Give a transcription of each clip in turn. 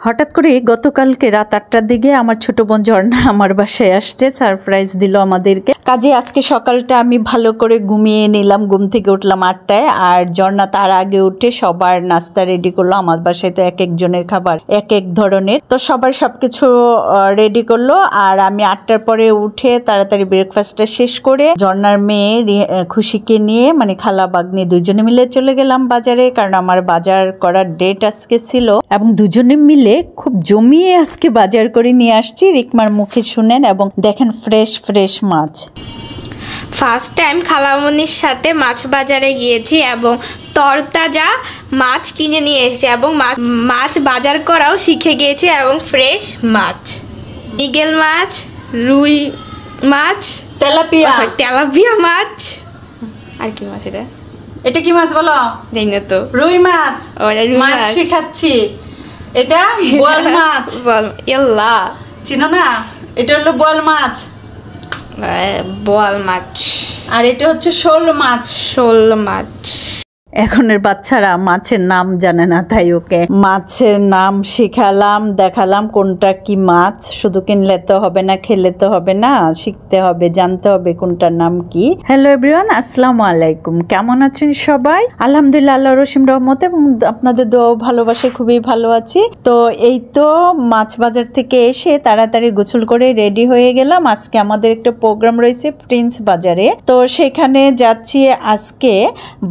হঠাৎ করে গতকালকে রাত 8টার দিকে আমার ছোট বোন ঝর্ণা আমার বাসায় আসছে, সারপ্রাইজ দিল আমাদেরকে। কাজে আজকে সকালটা আমি ভালো করে ঘুমিয়ে নিলাম, ঘুম থেকে উঠলাম 8টায়, আর ঝর্ণা তার আগে উঠে সবার নাস্তা রেডি করলো। আমার বাসায় তো এক একজনের খাবার এক এক ধরনের, তো সবার সবকিছু রেডি করলো। আর আমি 8টার পরে উঠে তাড়াতাড়ি ব্রেকফাস্টটা শেষ করে ঝর্ণার মেয়ে খুশিকে নিয়ে, মানে খালা বাগনি দুজনে মিলে চলে গেলাম বাজারে, কারণ আমার বাজার করার ডেট আজকে ছিল এবং দুজনে মিলে খুব জমিয়ে আজকে বাজার করে নিয়ে আসছি। রিকমার মুখে শুনেন এবং দেখেন ফ্রেশ ফ্রেশ মাছ। ফার্স্ট টাইম খালামণির সাথে মাছ বাজারে গিয়েছি এবং তরতাজা মাছ কিনে নিয়ে এসেছি এবং মাছ বাজার করাও শিখে গিয়েছি এবং ফ্রেশ মাছ, মৃগেল মাছ, রুই মাছ, তেলাপিয়া মাছ, আর কি মাছ এটা কি মাছ বলো? জানি না তো। রুই মাছ। মাছ শেখাচ্ছি। এটা বোয়াল মাছ। ইয়াল্লা, চিনো না? এটা হলো বোয়াল মাছ। বোয়াল মাছ। আর এটা হচ্ছে শোল মাছ। শোল মাছ। এখনের বাচ্চারা মাছের নাম জানে না, তাই ওকে মাছের নাম শিখালাম, দেখালাম কোনটা কি মাছ। শুধু কিনলে তো হবে না, খেলে তো হবে না, শিখতে হবে, জানতে হবে কোনটার নাম কি। হ্যালো এভরিওয়ান, আসসালামু আলাইকুম। কেমন আছেন সবাই? আলহামদুলিল্লাহ, আল্লাহর রহিম রহমতে এবং আপনাদের দোয়া ভালোবাসে খুবই ভালো আছি। তো এই তো মাছ বাজার থেকে এসে তাড়াতাড়ি গোসল করে রেডি হয়ে গেলাম। আজকে আমাদের একটা প্রোগ্রাম রয়েছে প্রিন্স বাজারে, তো সেখানে যাচ্ছি। আজকে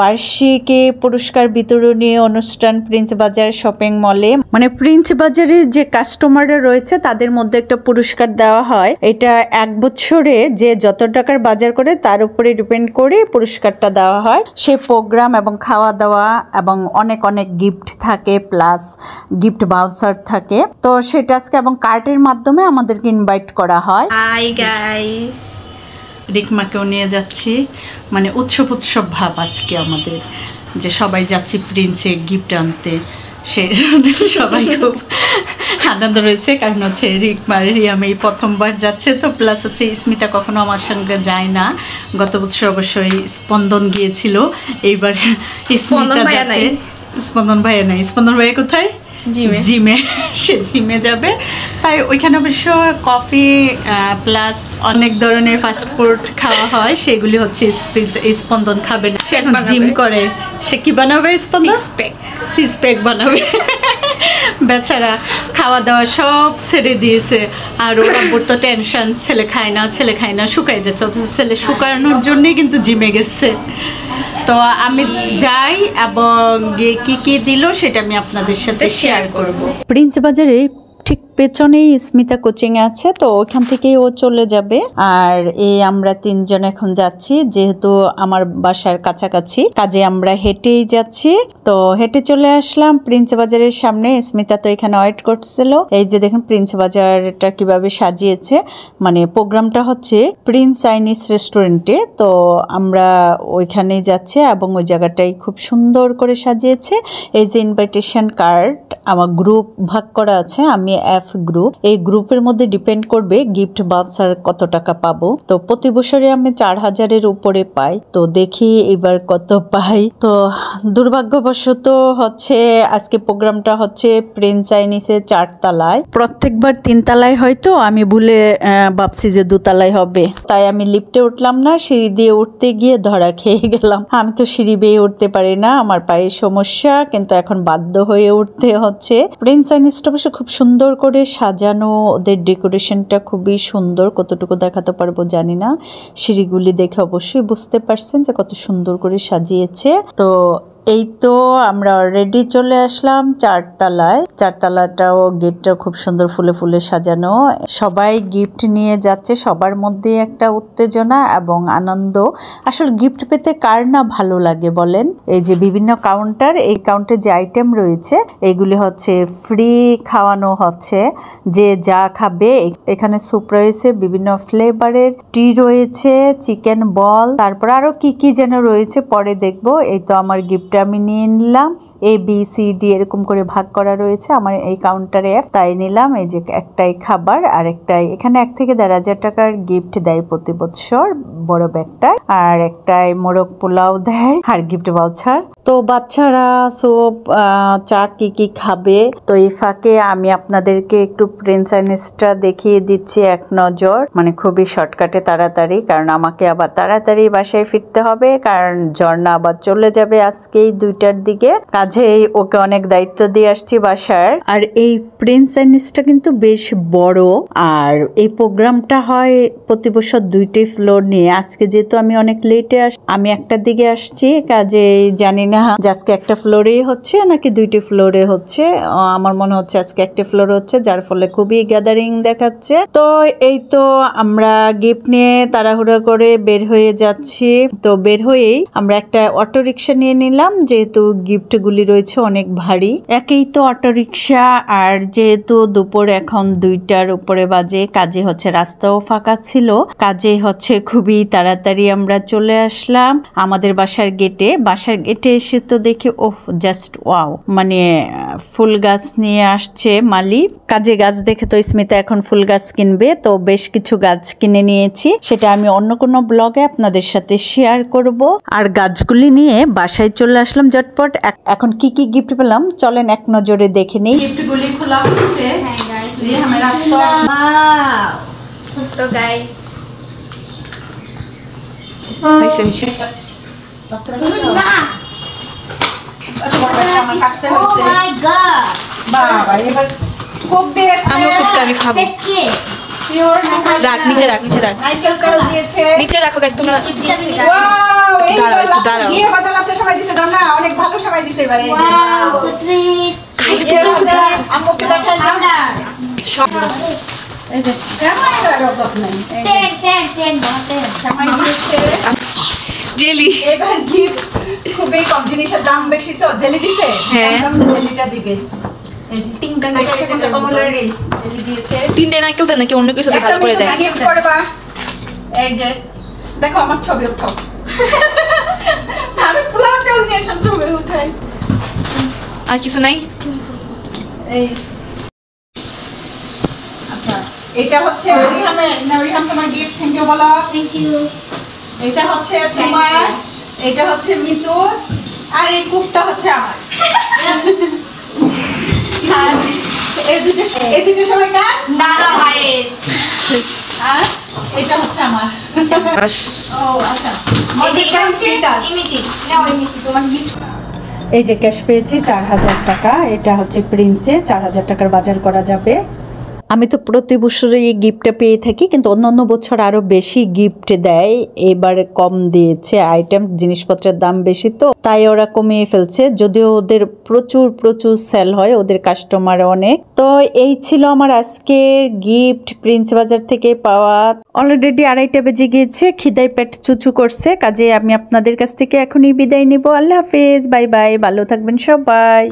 বার্ষিক পুরস্কার বিতরণী অনুষ্ঠান প্রিন্স বাজার শপিং মলে, মানে প্রিন্স বাজারের যে কাস্টমাররা রয়েছে তাদের মধ্যে একটা পুরস্কার দেওয়া হয়। এটা এক বছরে যে যত টাকার বাজার করে তার উপরে ডিপেন্ড করে পুরস্কারটা দেওয়া হয়। সে প্রোগ্রাম এবং খাওয়া দাওয়া এবং অনেক অনেক গিফট থাকে, প্লাস গিফট ভাউচার থাকে। তো সেটা আজকে এবং কার্ডের মাধ্যমে আমাদেরকে ইনভাইট করা হয়। হাই গাইস, রিকমাকেও নিয়ে যাচ্ছি, মানে উৎসব ভাব আজকে আমাদের, যে সবাই যাচ্ছি প্রিন্সে গিফট আনতে। সেই জন্য সবাই খুব আনন্দ রয়েছে, কারণ হচ্ছে রিকমার রিয়াম এই প্রথমবার যাচ্ছে, তো প্লাস হচ্ছে স্মিতা কখনো আমার সঙ্গে যায় না। গত বছর অবশ্যই স্পন্দন গিয়েছিল, এইবার স্মিতা যাচ্ছে। স্পন্দন ভাইয়া নাই। স্পন্দন ভাইয়া কোথায়? জিমে। সে জিমে যাবে, তাই ওইখানে অবশ্য কফি প্লাস অনেক ধরনের ফাস্টফুড খাওয়া হয়, সেগুলি হচ্ছে স্পন্দন খাবে না। সে এখন জিম করে। সে কি বানাবে? স্পন্দন সিক্স প্যাক বানাবে। বেচারা খাওয়া দাওয়া সব ছেড়ে দিয়েছে। আর ওরা তো টেনশন, ছেলে খায় না শুকাই যাচ্ছে, অথচ ছেলে শুকানোর জন্যই কিন্তু জিমে গেছে। তো আমি যাই এবং কি কি দিল সেটা আমি আপনাদের সাথে শেয়ার করব। প্রিন্স বাজারে ঠিক পেছনেই স্মিতা কোচিং আছে, তো ওখান থেকেই ও চলে যাবে। আর আমরা তিনজন এখন যাচ্ছি, যেহেতু আমার বাসার কাছাকাছি, কাজে আমরা হেঁটেই যাচ্ছি। তো হেঁটে চলে আসলাম প্রিন্স বাজারের সামনে। স্মিতা তো এখানে ওয়েট করছিল। এই যে দেখুন প্রিন্স বাজারটা কিভাবে সাজিয়েছে, মানে প্রোগ্রামটা হচ্ছে প্রিন্স চাইনিজ রেস্টুরেন্টে। তো আমরা ওইখানেই যাচ্ছি এবং ওই জায়গাটাই খুব সুন্দর করে সাজিয়েছে। এই যে ইনভাইটেশন কার্ড, আমার গ্রুপ ভাগ করা আছে, আমি এফ গ্রুপ। এই গ্রুপের মধ্যে ডিপেন্ড করবে গিফট ভাউচার কত টাকা পাবো। তো প্রতি বছরে আমি 4000-এর উপরে পাই, তো দেখি এবার কত পাই। তো দুর্ভাগ্যবশত হচ্ছে আজকে প্রোগ্রামটা হচ্ছে প্রিন্স চাইনিজের 4 তলায়। প্রত্যেকবার 3 তলায় হয়তো আমি ভুলে ভাবছি যে 2 তলায় হবে, তাই আমি লিফটে উঠলাম না, সিঁড়ি দিয়ে উঠতে গিয়ে ধরা খেয়ে গেলাম। আমি তো সিঁড়ি বেয়ে উঠতে পারি না, আমার পায়ের সমস্যা, কিন্তু এখন বাধ্য হয়ে উঠতে হচ্ছে। প্রিন্স চাইনিজটা অবশ্য খুব সুন্দর করে সাজানো, ওদের ডেকোরেশনটা খুবই সুন্দর। কতটুকু দেখাতে পারবো জানি না, সিঁড়িগুলি দেখে অবশ্যই বুঝতে পারছেন যে কত সুন্দর করে সাজিয়েছে। তো এই তো আমরা অলরেডি চলে আসলাম 4 তলায়। 4 তলাটাও গেটটা খুব সুন্দর ফুলে ফুলে সাজানো। সবাই গিফট নিয়ে যাচ্ছে, সবার মধ্যে একটা উত্তেজনা এবং আনন্দ। আসলে গিফট পেতে কার না ভালো লাগে বলেন? এই যে বিভিন্ন কাউন্টার, এই কাউন্টারে যে আইটেম রয়েছে এগুলি হচ্ছে ফ্রি খাওয়ানো হচ্ছে, যে যা খাবে। এখানে স্যুপ রয়েছে, বিভিন্ন ফ্লেভারের টি রয়েছে, চিকেন বল, তারপর আরো কি কি যেন রয়েছে, পরে দেখবো। এই তো আমার গিফট গিফটটা আমি নিয়ে নিলাম। ABCD এরকম করে ভাগ করা রয়েছে আমার এই কাউন্টারে, তাই নিলাম। এই যে একটাই খাবার আর একটাই, এখানে 1 থেকে 1,500 টাকার গিফট দেয় প্রতি বছর বড় ব্যাগটায়, আর একটাই মোরগ পোলাও দেয় আর গিফট ভাউচার। তো বাচ্চারা সব চা কি খাবে, তো এই ফাঁকে আমি আপনাদেরকে একটু প্রিন্স আর্নেস্টটা দেখিয়ে দিচ্ছি এক নজর, মানে খুবই শর্টকাটে তাড়াতাড়ি, কারণ আমাকে আবার তাড়াতাড়ি বাসায় ফিরতে হবে, কারণ ঝর্ণা আবার চলে যাবে আজকেই 2টার দিকে। কাজেই ওকে অনেক দায়িত্ব দিয়ে আসছি বাসার। আর এই প্রিন্স আর্নেস্টটা কিন্তু বেশ বড়, আর এই প্রোগ্রামটা হয় প্রতি বছর 2টি ফ্লোর নিয়ে। আজকে যেহেতু আমি অনেক লেটে আমি 1টার দিকে আসছি, কাজেই জানি না যে আজকে একটা ফ্লোরেই হচ্ছে নাকি 2টি ফ্লোরে হচ্ছে। আমার মনে হচ্ছে আজকে একটা ফ্লোর হচ্ছে, যার ফলে খুবই গ্যাদারিং দেখাচ্ছে। তো এই তো আমরা গিফট নিয়ে তাড়াহুড়া করে বের হয়ে যাচ্ছি। তো বের হয়েই আমরা একটা অটো রিক্সা নিয়ে নিলাম, যেহেতু গিফট গুলি রয়েছে অনেক ভারী। একেই তো অটো রিক্সা, আর যেহেতু দুপুর এখন 2টার উপরে বাজে, কাজে হচ্ছে রাস্তাও ফাঁকা ছিল, কাজে হচ্ছে খুবই তাড়াতাড়ি আমরা চলে আসলাম আমাদের বাসার গেটে। বাসার গেটে এসে তো দেখি ওফ, জাস্ট ওয়াও, মানে ফুল গাছ নিয়ে আসছে মালি। কাজে গাছ দেখে তো স্মিতা এখন ফুল গাছ কিনবে, তো বেশ কিছু গাছ কিনে নিয়েছি, সেটা আমি অন্য কোনো ব্লগে আপনাদের সাথে শেয়ার করব। আর গাছগুলি নিয়ে বাসায় চলে আসলাম ঝটপট। এখন কি গিফট পেলাম চলেন এক নজরে দেখে নিই। গিফটগুলি খোলা হচ্ছে। তো গাইস আমি খাবো। নিচে রাখো গাইস তোমরা। দাঁড়াও অনেক ভালো সবাই দিছে এবারে। জেলি এবার গিফট খুবই কম, জিনিসের দাম বেশি তো জেলি দিছে। হ্যাঁ, জেলিটা দিবে। এই যে তিনটা কমলারি জেলি দিয়েছে। 3টে নারকেল দেন নাকি অন্য কিছু ভালো করে দেয়। গিফট করবা। এই যে দেখো আমার ছবি উঠাও। আমি পোলাও চাল নিয়ে সব ছবি উঠাই। আর কিছু নাই। এই আচ্ছা, এটা হচ্ছে রিহাম তোমার গিফট। থ্যাংক ইউ বলো। Thank you. এটা হচ্ছে তোমার, এটা হচ্ছে মিতুর, আর এই কুপটা হচ্ছে আমার। আর এই দুটো সবাই কার? দাদা ভাইয়ের। আর এটা হচ্ছে আমার। ও আচ্ছা, এই যে ক্যাশ পেয়েছি 4,000 টাকা। এটা হচ্ছে প্রিন্সে 4,000 টাকার বাজার করা যাবে। আমি তো প্রতি বছরই এই গিফটটা পেয়ে থাকি, কিন্তু অন্য বছর আরো বেশি গিফট দেয়, এবারে কম দিয়েছে। আইটেম জিনিসপত্রের দাম বেশি তো তাই ওরা কমিয়ে ফেলছে, যদিও ওদের প্রচুর সেল হয়, ওদের কাস্টমার অনেক। তো এই ছিল আমার আজকের গিফট প্রিন্স বাজার থেকে পাওয়া। অলরেডি 2:30 বেজে গিয়েছে, খিদায় পেট চুচু করছে, কাজে আমি আপনাদের কাছ থেকে এখনই বিদায় নিব। আল্লাহ হাফেজ, বাই বাই, ভালো থাকবেন সবাই।